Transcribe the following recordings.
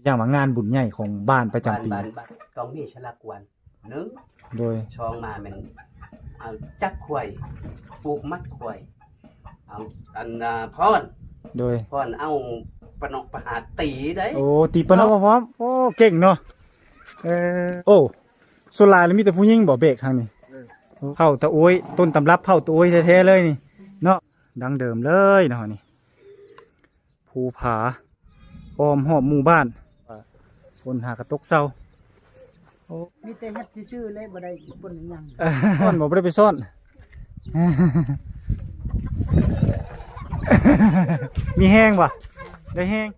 อย่างว่างานบุญใหญ่ของบ้านประจำปีบ้านต้องมีฉลากวันหนึ่งโดยช่องมามันเอาจักขวยปลูกมัดขวยเอาอันพรโดยพรเอาปนกประหารตีได้โอ้ตีปะเนาะพร้อมโอ้เก่งเนาะโอ้ส่วนหลายแล้วมีแต่ผู้หญิงบ่เบรกทางนี้เผาตะโอ้ยต้นตำรับเผาตะโอ้ยแท้ๆเลยนี่เนาะดังเดิมเลยเนาะนี่ภูผาอ้อมหอบหมู่บ้านฝนหากระตกเศร้ามีแต่เฮ็ดชื่อๆเลยบ่ได้ปนหยังซ่อนบ่ได้ไปซ่อนมีแห้งป่ะได้แห้ง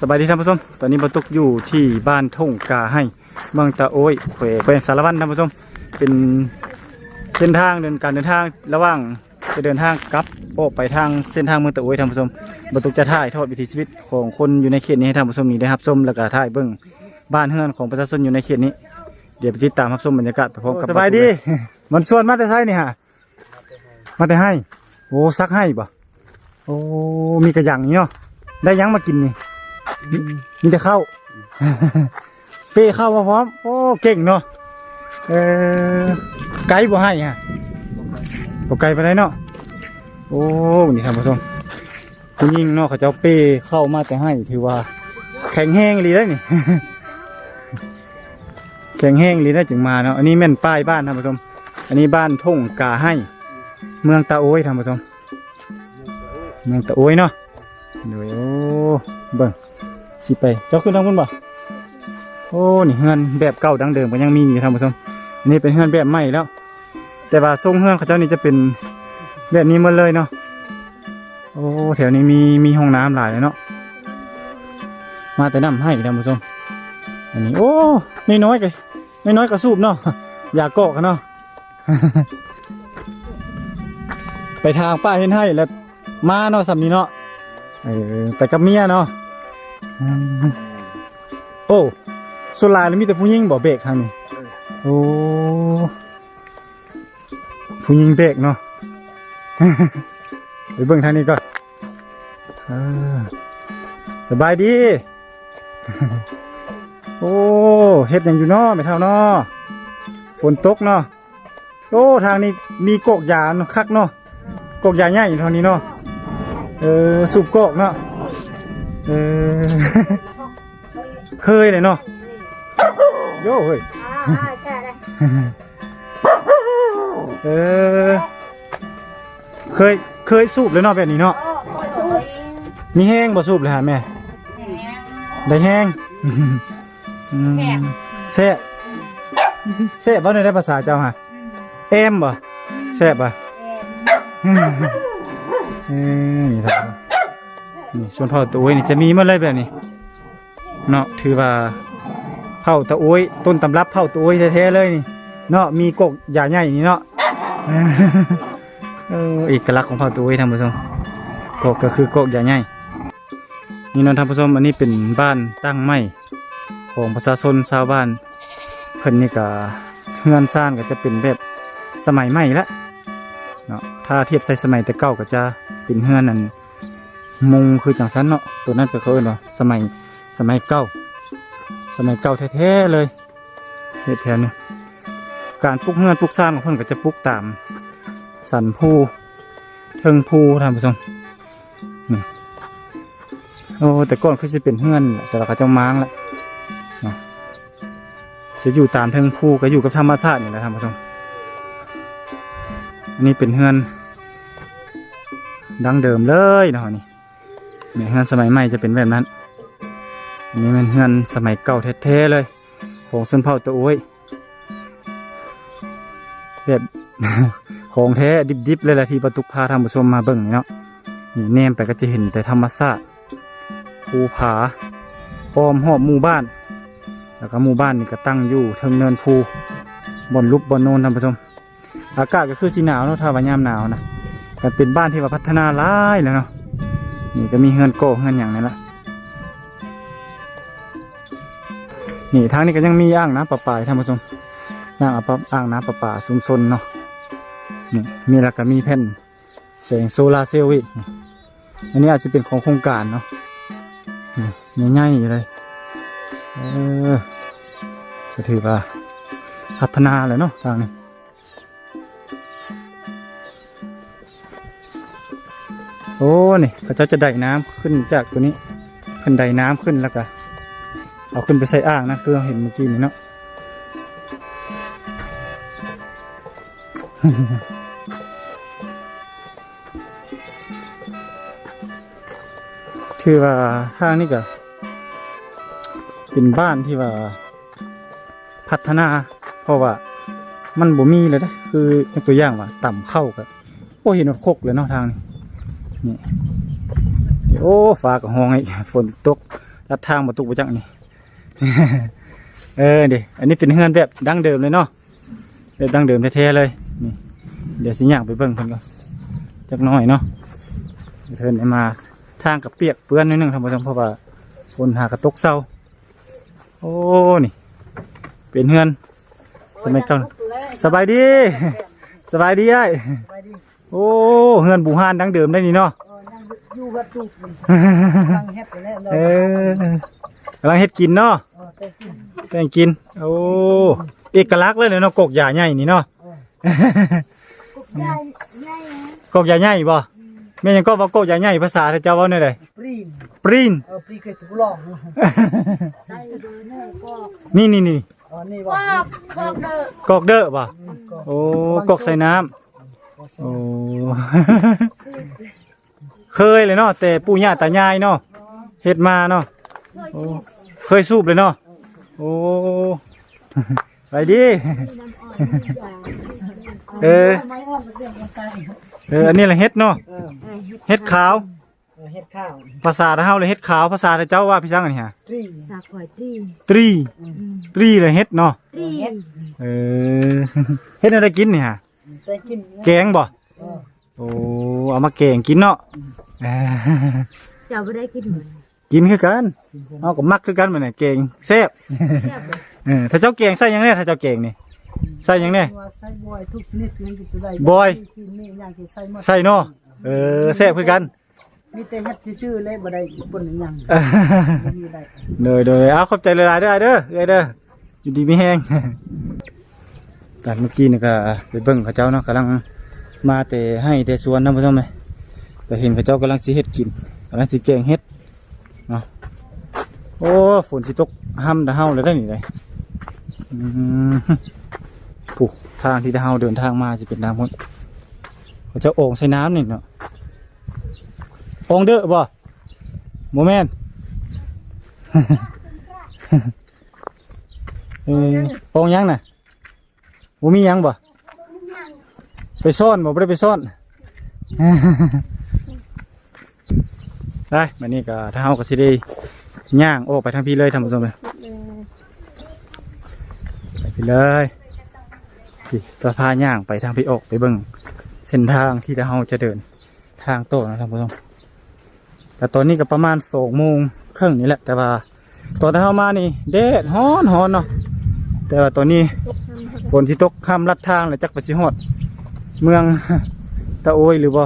สบายดีท่านผู้ชมตอนนี้บรรทุกอยู่ที่บ้านทุ่งกาให้เมืองตะโอ้ยแขวงสารวัตรท่านผู้ชมเป็นเส้นทางการเดินทางระหว่างจะเดินทางกลับออกไปทางเส้นทางเมืองตะโอ้ยท่านผู้ชมบรรทุกจะถ่ายทอดวิถีชีวิตของคนอยู่ในเขตนี้ให้ท่านผู้ชมนี้ได้รับชมแล้วก็ถ่ายเบื้องบ้านเฮือนของประชาชนอยู่ในเขตนี้เดี๋ยวไปติดตามรับชมบรรยากาศไปพร้อมกับสบายดีมันส่วนมาแต่ไทยนี่ฮะมาแต่ให้โอ้ซักให้ป่ะโอ้มีกระยังนี่เนาะได้ยังมากินนี่มีแต่ข้าวเป้ข้าวมาพร้อมโอ้เก่งเนาะไก่บ่ให้ฮะบ่ไก่ไปไหนเนาะโอ้นี่ท่านผู้ชมผู้หญิงเนาะเขาเจ้าเป้เข้ามาแต่ให้ถือว่าแข็งแห้งเลยได้นี่แข็งแห้งเลยได้จึงมาเนาะอันนี้แม่นป้ายบ้านท่านผู้ชมอันนี้บ้านทุ่งกาให้เมืองตะโอ้ยท่านผู้ชมเมืองตะโอ้ยเนาะโดยโอ้เบิ่งสิไปเจ้าขึ้นทางคุณบ่โอ้นี่เฮือนแบบเก่าดังเดิมก็ยังมีอยู่ท่านผู้ชมอันนี้เป็นเฮือนแบบใหม่แล้วแต่ว่าทรงเฮือนเขาเจ้านี่จะเป็นแบบนี้หมดเลยเนาะโอ้แถวนี้มีห้องน้ำหลายเลยเนาะมาแต่น้ำให้ท่านผู้ชมอันนี้โอ้น้อยๆกระสูบเนาะอย่าเกาะกันเนาะ ไปทางป้าเห็นให้แล้วมาเนาะสำนี้เนาะไปกับเมียเนาะโอ้ส่วนหลายแล้วมีแต่ผู้หญิงบ่เบรกทางนี้โอ้ผู้หญิงเบรกเนาะ ไปเบิ่งทางนี้ก่อนสบายดี โอ้เฮ็ดหยังอยู่เนาะไม่เท่าเนาะฝนตกเนาะโอ้ทางนี้มีกกยาคักเนาะกกยาใหญ่อยู่ทางนี้เนาะสูบกกเนาะเคยเลยเนาะโย่เฮ้ยเคยสูบเลยเนาะแบบนี้เนาะมีแห้งบ่สูบเลยฮะแม่ได้แห้งแซ่บว่าในได้ภาษาเจ้าฮะเอ็มบ่แซ่บบ่นี่ครับนี่ส่วนเผาตะโอ้ยนี่จะมีเมื่อไรแบบนี้เนาะถือว่าเผาตะโอ้ยต้นตำรับเผาตะโอ้ยแท้ๆเลยนี่เนาะมีกกใหญ่ใหญ่นี่เนาะเอกลักษณ์ของเผาตะโอ้ยท่านผู้ชมกกก็คือกกใหญ่ใหญ่นี่น้องท่านผู้ชมอันนี้เป็นบ้านตั้งไม้ของประชาชนชาวบ้านเพิ่นนี่ก็เฮือนซ่านก็จะเป็นแบบสมัยใหม่ละเนาะถ้าเทียบใส่สมัยแต่เก่าก็จะเป็นเฮือนนั่นมุงคือจังสันเนาะตัวนั้นเป็นเขาเอิ้นว่าสมัยเก่าแท้ๆเลยแถวนี้การปลูกเฮือนปลูกซ่านของเพิ่นก็จะปลูกตามสันภูเทิงภูท่านผู้ชมนี่โอ้แต่ก่อนคือจะเป็นเฮือนแต่ว่าเขาจะม้างแล้วเนาะจะอยู่ตามเทิงภูก็อยู่กับธรรมชาตินี่แหละท่านผู้ชมอันนี้เป็นเฮือน ดั้งเดิมเลยเนาะนี่เนี่ยเฮือนสมัยใหม่จะเป็นแบบนั้นอันนี้มันเฮือนสมัยเก่าแท้ๆเลยของชนเผ่าตะโอ้ยแบบ ของแท้ดิบๆเลยแหละที่ประตุกพาท่านผู้ชมมาเบิ่งนี่เนาะนี่แนมไปก็จะเห็นแต่ธรรมชาติภูผาอ้อมหอบหมู่บ้านแล้วก็หมู่บ้านนี่ก็ตั้งอยู่เทิงเนินภูบนลุบบนโนนท่านผู้ชมอากาศก็คือสีหนาวเนาะถ้าว่ายามหนาวนะก็เป็นบ้านที่ว่าพัฒนาหลายแล้วเนาะนี่ก็มีเฮือนโก้เฮือนอย่างนี้ละนี่ทางนี้ก็ยังมีอ่างน้ำประปาท่านผู้ชมอ่างน้ำประปาชุมชนเนาะนี่มีแล้วก็มีแผ่นแสงโซลาร์เซลล์อีกอันนี้อาจจะเป็นของโครงการเนาะนี่ง่ายๆเลยก็ถือว่าพัฒนาเลยเนาะทางนี้โอ้นี่เขาจะไดน้ำขึ้นจากตัวนี้ขึ้นไดน้ำขึ้นแล้วก็เอาขึ้นไปใส่อ่างนะคือเราเห็นเมื่อกี้นี่เนาะ ถือว่าทางนี้ก็เป็นบ้านที่ว่าพัฒนาเพราะว่ามันบ่มีเลยนะคือยกตัวอย่างว่าต่ำเข้ากับโอ้เห็นว่าโคกเลยเนาะทางนี้นี่โอ้ฟ้ากับห้องไอ้ฝนตกลัดทางมาตกไปจังนี่ เดี๋ยวอันนี้เป็นเฮือนแบบดั้งเดิมเลยเนาะแบบดั้งเดิมแท้ๆเลยนี่เดี๋ยวสิย่างไปเบิ่งเพิ่นก่อนจักหน่อยเนาะเทินมาทางกับเปียกเปื้อนนิดนึงท่านผู้ชมเพราะว่าฝนหากระตกเศร้าโอ้นี่เป็นเฮือนสมัยก่อนสบายดีสบายดีไอ้โอ้เฮือนบูฮานดั้งเดิมได้นี่เนาะอยู่วัดจุกกำลังเฮ็ดกันแล้วกำลังเฮ็ดกินเนาะแต่งกินโอ้เอกลักษณ์เลยเนาะกกหญ้าใหญ่นี่เนาะกกหญ้าใหญ่บ่แม่ยังก็ว่ากกหญ้าใหญ่ภาษาเจ้าเว้าแนวใดปรีนปรีนเคยถูกลองนี่อ๋อนี่บ่กกเด้อบ่โอ้กกใส่น้ำโอ้เคยเลยเนาะแต่ปู่ย่าตายายเนาะเฮ็ดมาเนาะโอ้เคยสูบเลยเนาะโอ้ไปดิอันนี้แหละเฮ็ดเนาะเฮ็ดขาวเฮ็ดข้าวภาษาเฮาเลยเฮ็ดขาวภาษาเจ้าว่าพี่ช่างอันนี้ฮะตรีตรีเลยเฮ็ดเนาะเฮ็ดอะไรกินนี่ฮะแกงบ่โอ้เอามาแกงกินเนาะเจ้าไม่ได้กินเหมือนกินคือกันเอาก็มักคือกันเหมือนแกงแซ่บถ้าเจ้าแกงใส่ยังไงถ้าเจ้าแกงนี่ใส่ยังไงใส่บอยทุกชนิดยังจะได้บอยใส่เนาะแซ่บคือกันมีแต่เฮ็ดชื่อเลยบ่ได้ปนหยังโดยเอาขอบใจหลายๆเด้อเด้ออยู่ดีมีแห้งจากเมื่อกี้นี่ก็ไปเบิ่งเขาเจ้าเนาะกำลังมาแต่ให้แต่สวนนะผู้ชมเลยแต่เห็นเขาเจ้ากำลังสิเฮ็ดกินกำลังสิแกงเฮ็ดเนาะโอ้ฝนสิตกห้ำตะเฮาเลยได้หนิเลยผูกทางที่ตะเฮาเดินทางมาจะเป็นน้ำคนเขาจะโอ่งใส่น้ำนี่เนาะโอ่งเด้อบ่โมเมนต์โอ่งยังน่ะบ่มียังบ่ไปซ่อนบ่ได้ไปซ่อนได้มานี่ก็ถ้าเฮาก็สิได้ย่างออกไปทางพี่เลยท่านผู้ชมเลยไปเลยพี่จะพาย่างไปทางพี่ออกไปเบิ่งเส้นทางที่เฮาจะเดินทางโตนะท่านผู้ชมแต่ตอนนี้ก็ประมาณ20:30นี่แหละแต่ว่าตอนที่เฮามานี่แดดร้อนเนาะแต่ว่าตอนนี้ฝนที่ตกค่ำลัดทางเลยจักไปสิฮอดเมืองตะโอยหรือบ่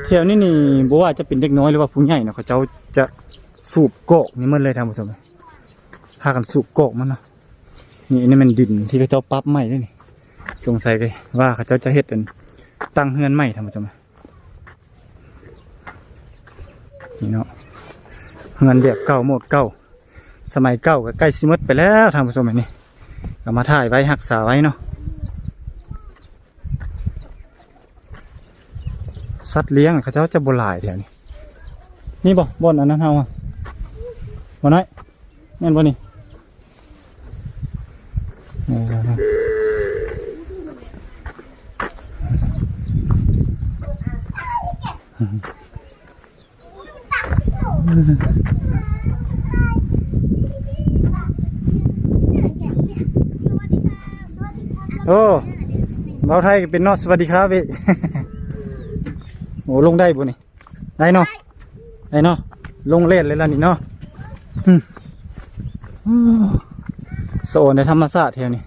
แถวนี้นี่บ่ว่าจะเป็นเด็กน้อยหรือว่าผู้ใหญ่เนาะเขาเจ้าจะสูบโกกนี่มันเลยท่านผู้ชมพากันสูบโกกมันเนาะนี่มันดินที่เขาเจ้าปรับใหม่ด้วยนี่สงสัยเลยว่าเขาเจ้าจะเฮ็ดเป็นตั้งเฮือนใหม่ท่านผู้ชมนี่เนาะเฮือนแบบเก่าหมดเก่าสมัยเก่าก็ใกล้สิหมดไปแล้วท่านผู้ชมนี่ก็มาถ่ายไว้รักษาไว้เนาะ สัตว์เลี้ยงเขาเจ้าจะบ่หลายแถวนี้นี่บ่บ่อนอันนั้นเฮาอ่ะบ่น้อยแม่นบ่นี่โอ้เบาไทยก็เป็นเนาะสวัสดีครับพี่ โอ้ลงได้บ่นี่ได้เนาะได้เนาะลงเล่นเลยล่ะนี่เนาะโซนในธรรมชาติแถวนี้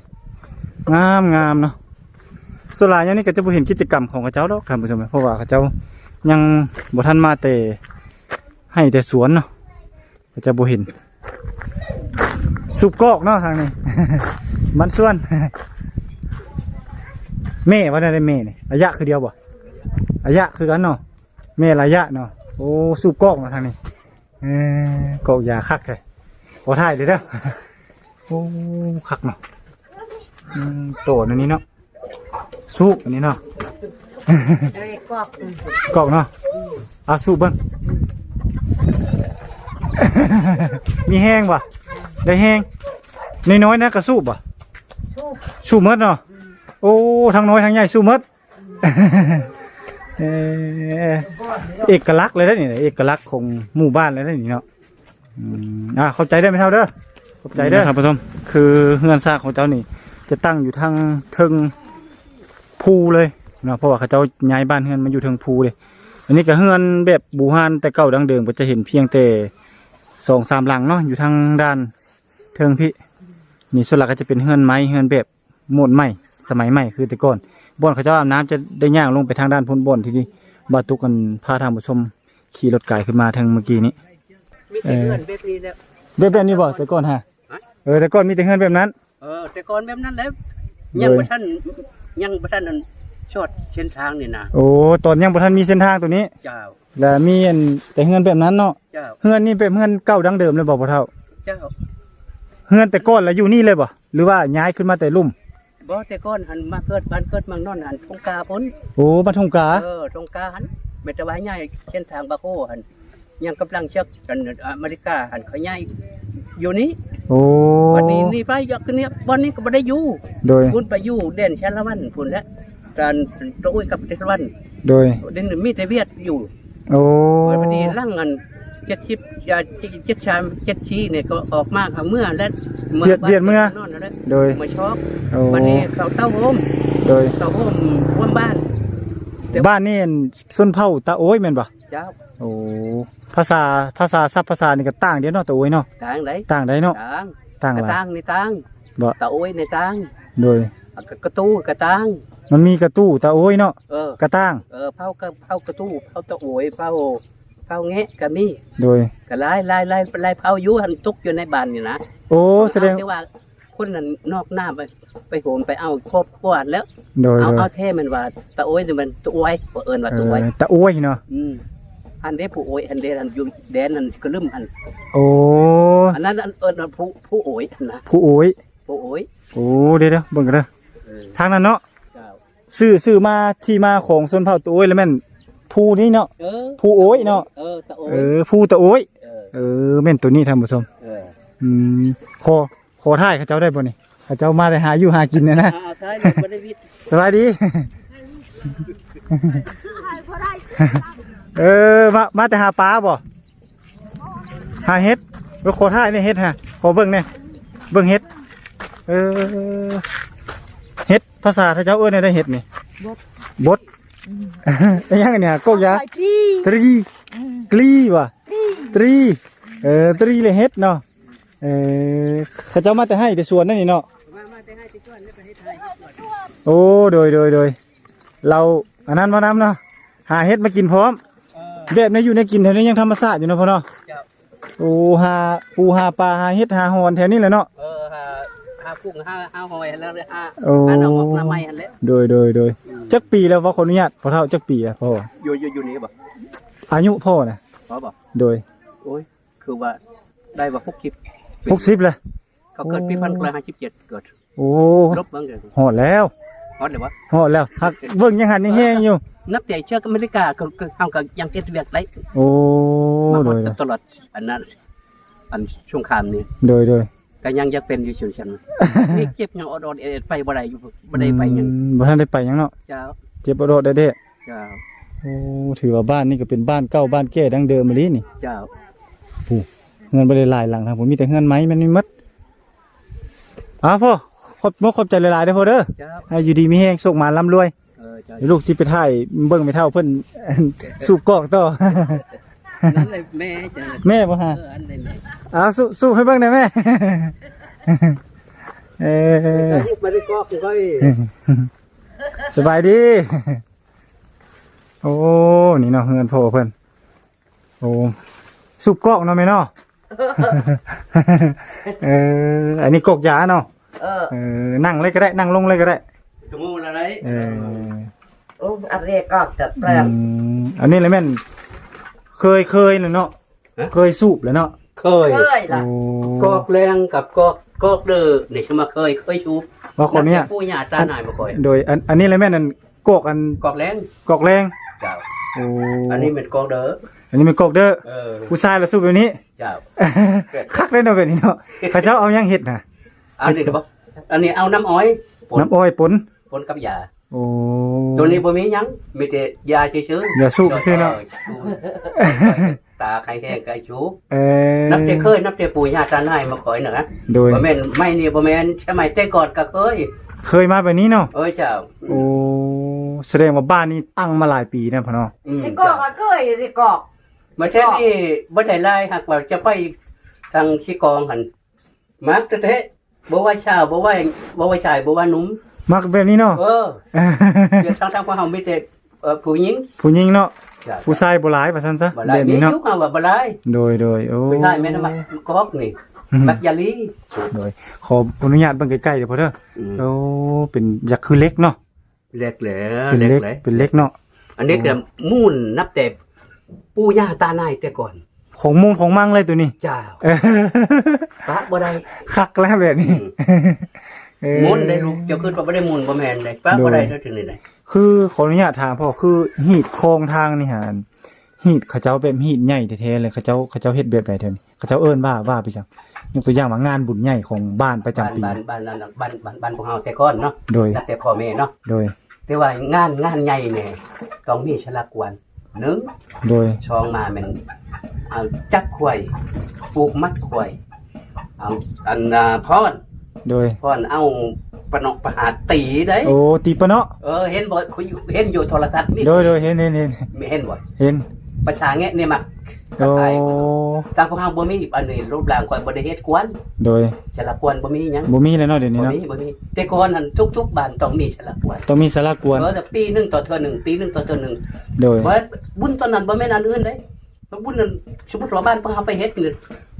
งามงามเนาะส่วนหลายอย่างนี้ก็จะบ่เห็นกิจกรรมของเขาเจ้าดอกท่านผู้ชมเพราะว่าเขาเจ้ายังบ่ทันมาแต่ให้แต่สวนเนาะก็จะบ่เห็นสุกกอกเนาะทางนี้ มันส่วนแม่ว่าได้แม่นี่ระยะคือเดียวบ่ระยะคือกันเนาะแม่ระยะเนาะโอ้สูบกอกมาทางนี้กอกยาคักเลยขอถ่ายเลยเด้อโอ้คักเนาะโตอันนี้เนาะสูบอันนี้เนาะ อะไรกอก กอกเนาะเอาสูบเบิ้ง มีแห้งบ่ได้แห้งน้อยๆนะกระสูบบ่สูบมดเนาะโอ้ทั้งน้อยทั้งใหญ่สู้มด เอกลักษณ์เลยนะนี่เอกลักษณ์ของหมู่บ้านเลยนะนี่เนาะเข้าใจได้ไหมเท่าเด้อเข้าใจได้ครับผู้ชมคือเฮือนซากของเจ้านี่จะตั้งอยู่ทางเทิงภูเลยเนาะเพราะว่าเขาเจ้าย้ายบ้านเฮือนมาอยู่เทิงภูเลยอันนี้ก็เฮือนแบบบูฮานแต่เก่าดังเดิมก็จะเห็นเพียงแต่2-3หลังเนาะอยู่ทางด้านเทิงพี่นี่ส่วนหลักก็จะเป็นเฮือนไม้เฮือนแบบโหมดใหม่สมัยใหม่คือแต่ก่อนบ่อนเขาเจ้าอาบน้ำจะได้ย่างลงไปทางด้านพ้นบ่อนที่นี่บาตุกกันพาทางผู้ชมขี่รถไก่ขึ้นมาทางเมื่อกี้นี้ มีแต่เฮือนแบบนี้แล้ว แบบนี้บ่แต่ก่อนฮะแต่ก่อนมีแต่เฮือนแบบนั้น แต่ก่อนแบบนั้นแล้วยังบ่ทันนั่นชอดเส้นทางนี่นะ โอ้ตอนยังบ่ทันมีเส้นทางตัวนี้ เจ้า แล้วมีแต่เฮือนแบบนั้นเนาะ เจ้า เฮือนนี่เป็นเฮือนเก่าดั้งเดิมเลยบ่พ่อเฒ่า เจ้า เฮือนแต่ก่อนแล้วอยู่นี่เลยบ่หรือว่าย้ายขึ้นมาแต่ลุ่ม บ่แต่ก่อนหันมาเกิดบ้านเกิดเมืองนอนหันทงกาพ้น โอ้บ้านทงกา ทงกาหันเบ็ดตะไว้ใหญ่เส้นทางบาโคหันยังกำลังเช็คกันอเมริกาหันเขาใหญ่อยู่นี้ โอ้ วันนี้นี่ไปอยากนี้วันนี้ก็บ่ได้อยู่ โดย พุ่นไปอยู่เด่นชาละวันพุ่นแล้วการโตยกับเทศวัน โดย เด่นมีแต่เวียดอยู่ โอ้ วันนี้ร่างเงิน70ยา7ชีเนี่ยก็ออกมาเอาเมื่อและนอนแล้ว โดย มาช็อก โอ้ วันนี้เขาเต้าโฮม โดย เต้าโฮมร่วมบ้าน บ้านนี่ส้นเผาตาโอ้ยแม่นบ่ เจ้า โอ้ภาษาศัพท์ภาษานี่ก็ต่างเดียวเนาะตาโอ้ยเนาะ ต่างไหน ต่างได้เนาะ ต่าง ต่าง กระ หลาย ต่างในต่าง บ่ ตะโอ้ยในต่าง โดย กระตู้กระต่าง มันมีกระตู้ตาโอ้ยเนาะกระต่าง เผากระตู้เผาตะโอ้ยเผาแงะก็มี โดย ก็ลายเผาอยู่หันตุกอยู่ในบ้านนี่นะ โอ้แสดง แต่ว่าคนนั้นนอกหน้าไปโหนไปเอาครบกวาดแล้ว โดย เอาแท้มันว่าตะโอ้ยนี่มันตะโอ้ยบ่เอิ้นว่าตะโอ้ย ตาโอ้ยเนาะ อันเด้ผู้โอ้ยอันเด้อันอยู่แดนนั่นก็ลืมอัน โอ้ อันนั้นเอิ้นว่าผู้โอ้ยนะ ผู้โอ้ย ผู้โอ้ย โอ้เดี๋ยวเบิ่งกันเด้อทางนั้นเนาะ เจ้า ซื้อมาที่มาของชนเผ่าตาโอ้ยแล้วแม่นผู้นี่เนาะผู้โอ้ยเนาะ ตะโอ้ย ผู้ตาโอ้ย เออ แม่นตัวนี้ท่านผู้ชม เออ ขอถ่ายเขาเจ้าได้บ่นี่เขาเจ้ามาแต่หาอยู่หากินนะ ท้ายเลยบ่ได้วิทย์ สบายดี มาแต่หาปลาบ่หาเฮ็ดขอถ่ายนี่เฮ็ดฮะขอเบิ่งแน่เบิ่งเฮ็ดเฮ็ดภาษาเขาเจ้าเอิ้นได้เฮ็ดนี่บดไอ้ยังเนี่ยกกยาตรีกลีว่ะตรีตรีเลยเฮ็ดเนาะเขาเจ้ามาแต่ให้แต่สวนนั่นนี่เนาะโอ้โดยเราอันนั้นมาน้ำเนาะหาเฮ็ดมากินพร้อมแบบนี้อยู่ในกินแถวนี้ยังธรรมชาติอยู่เนาะพ่อเนาะโอ้หาปูหาปลาหาเฮ็ดหาหอนแถวนี้แหละเนาะหากุ้งหาหอยแล้วหา โอ้ หน่อไม้หั่นแหละ โดยจักปีแล้วว่าขออนุญาตพ่อเฒ่าจักปีอะพ่อ อยู่นี่บ่ อายุพ่อน่ะ พอบ่ โดย โอ้ยคือว่าได้ว่า60เลย เขาเกิดปี1957เกิด โอ้ ลบเบิ่งเด้อ หอดแล้ว ฮอดเลยวะ หอดแล้วหักเบิ่งยังหันยังแห้งอยู่ นับแต่เชือกอเมริกาก็เฮาก็ยังเฮ็ดเวียกได้ โอ้ มา โดย ตลอดอันนั้นอันสงครามนี่ โดย ก็ยังเป็นอยู่เฉยๆนี่เจ็บยังอดๆเอ็ดๆไปบ่ได้อยู่บ่ได้ไปหยัง บ่ทันได้ไปหยังเนาะ เจ้า เจ็บบ่โดดได้เด้ เจ้า โอ้ถือว่าบ้านนี่ก็เป็นบ้านเก่าบ้านแก่ดั้งเดิมมาลีนี่ เจ้า เงินบ่ได้หลายหลังทางผมมีแต่เงินไม้มันมีหมดพ่อขอบใจหลายๆเด้อพ่อเด้อ เจ้า ให้อยู่ดีมีแฮงโชคมาร่ำรวย เจ้า เดี๋ยวลูกสิไปถ่ายเบิ่งไม่เท่าเพิ่น สูบกอกต่อ นั่นเลยแม่จ้ะ แม่บ่ฮะ อันเลยแม่ สู้ให้เบิ่งได้แม่ เออ บ่ได้กอกก็ สบายดี โอ้นี่เนาะเฮือนพ่อเพิ่นโอ้สูบกอกเนาะแม่เนาะ อันนี้กอกยาเนาะนั่งเลยก็ได้นั่งลงเลยก็ได้ ชั่วโมงละได้ โอ้อะไรกอกจัดแปลง อันนี้เลยแม่นเคยแล้วเนาะเคยสูบแล้วเนาะ เคย เอ้ยล่ะ กอกแรงกับกอกเด้อนี่สิมาเคยชูบ ว่าคนเนี้ย ผู้ญาตาหน่ายบ่ค่อย โดยอันนี้เลยแม่นอันกอกอัน กอกแรง กอกแรง เจ้า โอ้ อันนี้เป็นกอกเด้อ อันนี้เป็นกอกเด้อ อ ผู้ชายแล้วสูบแบบนี้ เจ้า คักได้เนาะแบบนี้เนาะเขาเจ้าเอาหยังเฮ็ดน่ะ อันนี้บ่อันนี้เอาน้ำอ้อยปน น้ำอ้อยปน ปนกับยา โอ้ ตัวนี้บ่มีหยังมีแต่ยาซื่อๆ อย่าสูบซื่อเนาะ ตาใครแห้งไก่ชู นั นับแต่เคยนับแต่ปู่ย่าตาหน่ายมาคอยน่ะนะ โดย บ่แม่นไม่นี่บ่แม่นสมัยแต่ก่อนก็เคย มาแบบนี้เนาะ เจ้า โอ้แสดงว่าบ้านนี้ตั้งมาหลายปีนะพ่อเนาะ สิกอกอะเกยสิกอก มาเช่นนี่บ่ได้ไล่หากว่าจะไปทางชิกองหั่นมักแท้ๆบ่ว่าชาวบ่ว่าชายบ่ว่าหนุ่ม มักแบบนี้เนาะ เดี๋ยวทางพวกเฮามีแต่ผู้หญิง ผู้หญิงเนาะ จ้ะ ผู้ชายบ่หลายว่าซั่นซะ บ่ไล่ แบบ มี นี้ อ เนาะ ยู่เฮาว่าบ่ไล่ โดยโอ้ ไปได้แม่นมักกอกนี่มักยาลี โดยขออนุญาตเบิ่งใกล้ๆเด้อพ่อเด้อโอ้เป็นอยากคือเล็กเนาะ เล็กแหละ เป็นเล็กเป็นเล็กเนาะ อันนี้ก็มูลนับแต่ปู่ย่าตานายแต่ก่อน ของมูลของมั่งเลยตัวนี้ เจ้าปะบ่ได้ คักแล้วแบบนี้ มูลได้ลูกจะขึ้นบ่ได้มูลบ่แม่นได้ปะบ่ได้เด้อถึงนี่ได้ คือขออนุญาตถามพ่อคือหีดโครงทางนี่หานหีดเขาเจ้าแบบหีดใหญ่แท้ๆเลยเขาเจ้าเฮ็ดแบบใดเท่านี้เขาเจ้าเอิ้นว่าไปจังยกตัวอย่างว่างานบุญใหญ่ของบ้านประจำปี บ้านนั้นบ้านพวกเฮาแต่ก่อนเนาะ โดย นับแต่พ่อแม่เนาะ โดย แต่ว่างานใหญ่เนี่ยต้องมีฉลากกวน1 โดย ช่องมาแม่นเอาจักข่วยปลูกมัดข่วยเอาอันพร โดย เอาปนกประหารตีได้ โอ้ตีปะเนาะ เห็นบ่เขาอยู่เห็นอยู่โทรทัศน์มี โดยเห็น เห็นบ่ เห็น ประชาแงะเนี่ยมัก โอ้ ทางพวกเฮาบ่มีอันนี้รูปร่างข่อยบ่ได้เฮ็ดกวน โดย ฉลากกวนบ่มีหยัง บ่มีแล้วเนาะเดี๋ยวนี้ บ่ เนาะ มีแต่ก่อนหั่นทุกบ้านต้องมีฉลากกวน ต้องมีสารกวน แต่ปีหนึงต่อเทื่อหนึงปีหนึงต่อเทื่อหนึง โดย ว่าบุญตอนนั้นบ่แม่นอันอื่นเด้บุญนั้นสมมุติว่าบ้านพวกเฮาไปเฮ็ดนี่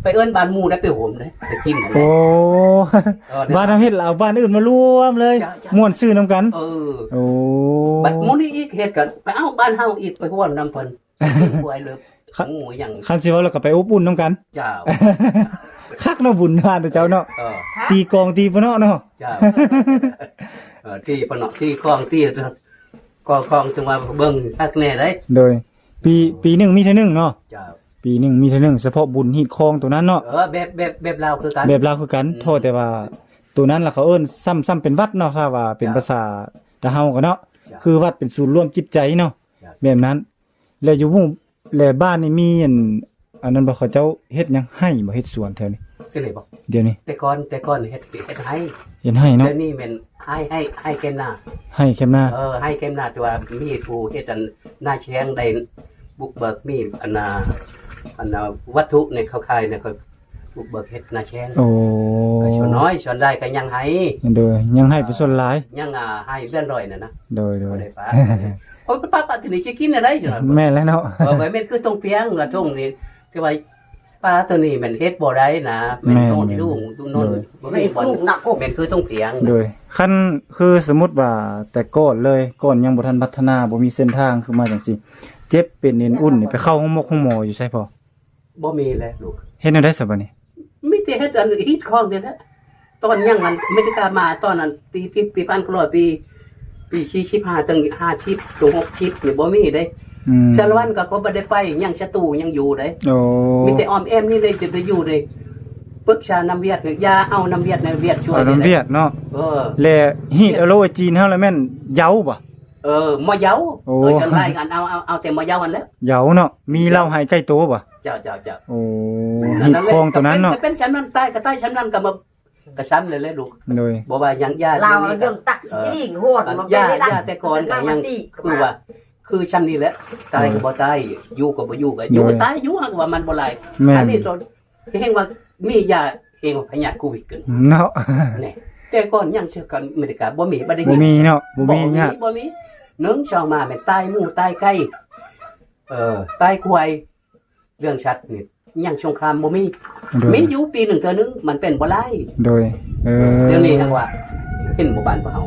ไปเอิ้นบ้านหมู่ได้ไปโหมได้ไปกินนั่นแห โอ้ ละ บ้านทำเฮ็ดแล้วเอาบ้านอื่นมารวมเลย จ้ะ ม่วนซื้อนํกัน โอ้ บัดหมู่นี้อีกเฮ็ดกันไปเอาบ้านเฮาอีกไปร่วมนํเพิ่นป่วยเลยหมู่หยัง คันสิเว้าแล้วก็ไปอบอุ่นนํกัน เจ้า คักเนาะบุญบ้านแต่เจ้าเนาะ เออ ตีกองตีปะเนาะเนาะ เจ้าที่ปะเนาะที่คลองที่คลองจังว่าเบิ่งคักแน่ได้ โดย ปีหนึงมีเท่านึงเนาะ เจ้า ปีหนึงมีเท่านึงเฉพาะบุญฮีดคองตัวนั้นเนาะ แบบลาวคือกัน แบบลาวคือกันโทษแต่ว่าตัวนั้นล่ะเขาเอิ้นซ้ำเป็นวัดเนาะถ้าว่าเป็นภาษาดาเฮาก็เนาะคือวัดเป็นศูนย์รวมจิตใจเนาะแบบนั้น แล้วอยู่หมู่แล้วบ้านนี่มีอันนั้นบ่เขาเจ้าเฮ็ดหยังให้บ่เฮ็ดสวนแถวนี้ จังได๋บ่ เดี๋ยวนี้ แต่ก่อนเฮ็ดให้ เฮ็ดให้เนาะ เดี๋ยวนี้แม่นให้แก่หน้า ให้แคมหน้า ให้เกมหน้าตัวมีผู้เฮ็ดอันหน้าแชงได้บุกเบิกมีอันน่ะวัตถุในเขาขายเนี่ยเขาบุกเบิกเฮ็ดหน้าแชง โอ้ ก็ส่วนน้อยส่วนได้ก็ยังให้ โดยยังให้เป็นส่วนหลาย ยังให้เลื่อนลอยน่ะนะ โดย บ่ได้ป้าโอ้ยป้าที่นี่สิกินอะไรจัง แม่นแล้วเนาะ บ่แม่นคือตรงเพียงกับตรงนี่ที่ว่าป้าตัวนี้มันเฮ็ดบ่ได้นะแม่นโน่นที่ลุงโน่นบ่ ไม่ มีบ่ ถูกหนักกบ แม่นคือตรงเพียง โดยคันคือสมมุติว่าแต่ก่อนเลยก่อนยังบ่ทันพัฒนาบ่มีเส้นทางคือมาจังซี่เจ็บเป็นเอ็นอุ่นนี่ไปเข้าห้องหมออยู่ใช่พอ บ่มีแล้วลูก เฮ็ดแนวได้ซะบัดนี้ มีแต่เฮ็ดอันฮิตของเดียวนะตอนยังมันอเมริกามาตอนนั้นปี1900ปี ปี45ถึง50ถึง60นี่บ่มีเด้ สารวัตรก็บ่ได้ไปยังศัตรูยังอยู่เด้ โอ้ มีแต่อ้อมแอมนี่เลยจะไปอยู่เด้ปรึกษาน้ำเวียดเนี่ยอย่าเอาน้ำเวียดในเวียดช่วย เอาน้ำเวียดเนาะ เออ แลฮีดเอาโลจีนเฮาแล้วแม่นเหยาบ่ มาเย้า โอ้ ฉันไล่กันเอาแต่มาเย้ากันแล้ว เหยาเนาะมีเหล้าให้ใกล้ตัวบ่ เจ้า โอ้ฮีดคลองตัวนั้นเนาะ เป็นชั้นนั้นใต้ก็ใต้ชั้นนั้นก็มากระชั้นเลยลูก โดย บ่ว่ายังญาติ เรา นี่ เรื่องตักยิ่งโหดมัน ญา ไม่ ติ ได้ ญาติแต่ก่อนก็ยังคือว่า คือชั้นนี้แหละตายก็บ่ตายอยู่ก็บ่อยู่ก็อยู่ก็ตายอยู่ว่ามันบ่หลาย แม่น อันนี้ตอนเฮงว่ามียาเฮงว่าพยาธิโควิดกัน เนาะ นี่แต่ก่อนยังเชื่อกันอเมริกาบ่มีบ่ได้ บ่ ยิน มีเนาะบ่มีญาติ บ่มีเนึ่งชาวมาแม่นตายหมู่ตายไก่ตายควายเรื่องชัดนี่ยังสงครามบ่มี โดย มีอยู่ปีหนึ่งเทื่อนึงมันเป็นบ่หลาย โดยเดี๋ยวนี้จังว่าเห็นหมู่บ้านบ่เฮา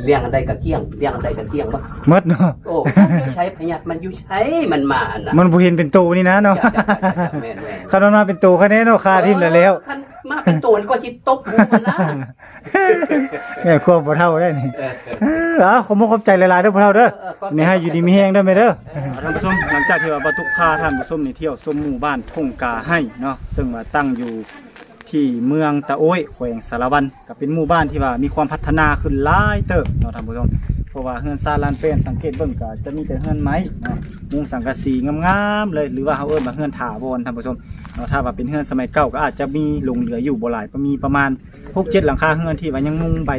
เลี้ยงอันใดก็เกลี้ยงเลี้ยงอันใดก็เกลี้ยงบ่ หมดเนาะ โอ้อยู่ใช้พยาธิมันอยู่ใช้มันมาอันน่ะ มันบ่เห็นเป็นตูนี่นะเนาะ จ้ะแม่นๆ คันมันมาเป็นตูคะแนนเนาะค่าทิ่มแล้ว คันมาเป็นตัวก็สิตบหูมันนะ แม่ควบบ่เท่าได้นี่ขอขอบใจหลายๆเด้อบ่เท่าเด้อนี่ให้อยู่ดีมีแฮงเด้อแม่เด้อท่านผู้ชมหลังจากที่ว่าบ่ตุกพาท่านผู้ชมนี่เที่ยวชมหมู่บ้านพงกาให้เนาะซึ่งว่าตั้งอยู่ที่เมืองตะโอ้ยแขวงสารวันก็เป็นหมู่บ้านที่ว่ามีความพัฒนาขึ้นหลายเติบเนาะท่านผู้ชมเพราะว่าเฮือนซาลานเป็นสังเกตเบิ่งก็จะมีแต่เฮือนไม้เนาะมุงสังกะสีงามๆเลยหรือว่าเฮาเอิ้นว่าเฮือนถาวรท่านผู้ชมเนาะถ้าว่าเป็นเฮือนสมัยเก่าก็อาจจะมีหลงเหลืออยู่บ่หลายมีประมาณ 6-7 หลังคาเฮือนที่ว่ายังมุงใบ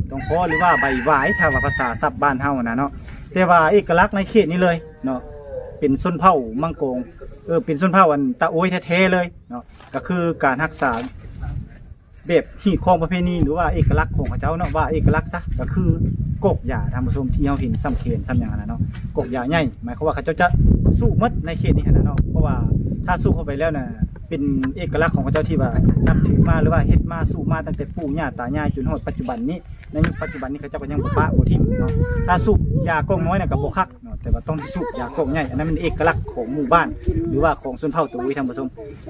ตองคอหรือว่าใบหวายถ้าว่าภาษาศัพท์บ้านเฮานะเนาะแต่ว่าเอกลักษณ์ในเขตนี้เลยเนาะเป็นชนเผ่ามังโกงเป็นชนเผ่าอันตะโอยแท้ๆเลยเนาะก็คือการรักษาแบบฮีดคองประเพณีหรือว่าเอกลักษณ์ของเขาเจ้าเนาะว่าเอกลักษณ์ซะก็คือกกหญ้าท่านผู้ชมที่เฮาเห็นซ้ำเขนซ้ำหยังนั่นเนาะกกหญ้าใหญ่หมายความว่าเขาเจ้าจะสู้หมดในเขตนี้หั่นน่ะเนาะเพราะว่าถ้าสู้เข้าไปแล้วน่ะเป็นเอกลักษณ์ของเขาเจ้าที่ว่านับถือมาหรือว่าเฮ็ดมาสู้มาตั้งแต่ปู่ย่าตายายจนฮอดปัจจุบันนี้ในยุคปัจจุบันนี้เขาเจ้าก็ยังบ่ปะบ่ทิ่มเนาะถ้าสูบยากงน้อยน่ะก็บ่คักเนาะแต่ว่าต้องสูบยากงใหญ่อันนั้นเป็นเอกลักษณ์ของหมู่บ้านหรือว่าของชนเผ่าตะโอยท่านผู้ชม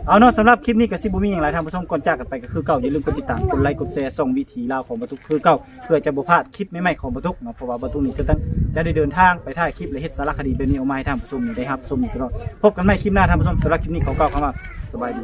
เอาเนาะสำหรับคลิปนี้ก็สิบ่มีหยังหลายท่านผู้ชมก่อนจากกันไปก็คือเก่าอย่าลืมกดติดตามกดไลค์กดแชร์ส่องวิถีลาวของบ่ตุกคือเก่าเพื่อจะบ่พลาดคลิปใหม่ๆของบ่ตุกเนาะเพราะว่าบ่ตุกนี่จะได้เดินทางไปถ่ายคลิปและเฮ็ดสารคดีแบบนี้ออกมาให้ท่านผู้ชมได้รับชมอยู่ตลอดพบกันใหม่คลิปหน้าท่านผู้ชมสำหรับคลิปนี้ขอกล่าวคำว่าสบายดี